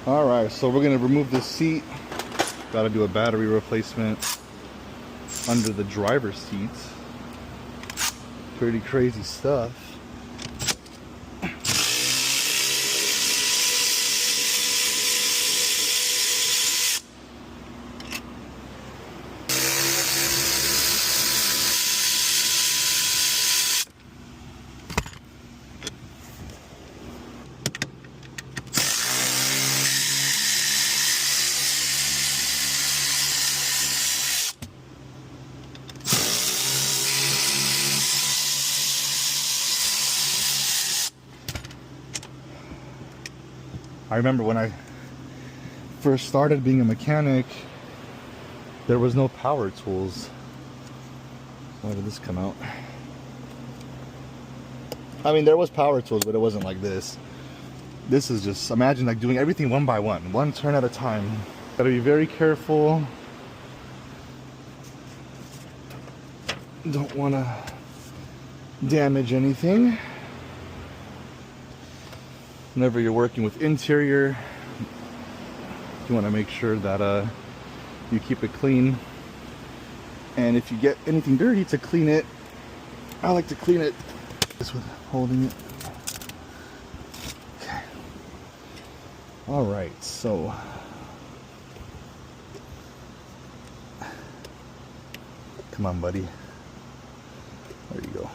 Alright, so we're gonna remove this seat. Gotta do a battery replacement under the driver's seat. Pretty crazy stuff. I remember when I first started being a mechanic, there was no power tools. Why did this come out? I mean, there was power tools, but it wasn't like this. This is just, imagine like doing everything one by one turn at a time. Gotta be very careful. Don't want to damage anything. Whenever you're working with interior, you want to make sure that you keep it clean. And if you get anything dirty, to clean it, I like to clean it just with holding it. Okay. All right, so come on, buddy. There you go.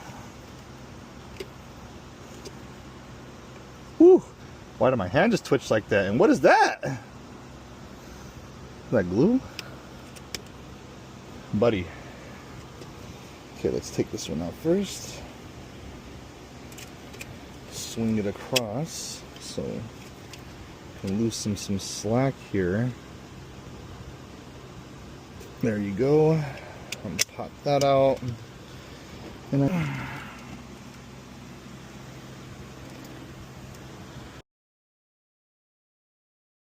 Whew. Why did my hand just twitch like that? And what is that? Is that glue? Buddy. Okay, let's take this one out first. Swing it across so you can loosen some slack here. There you go. Pop that out. And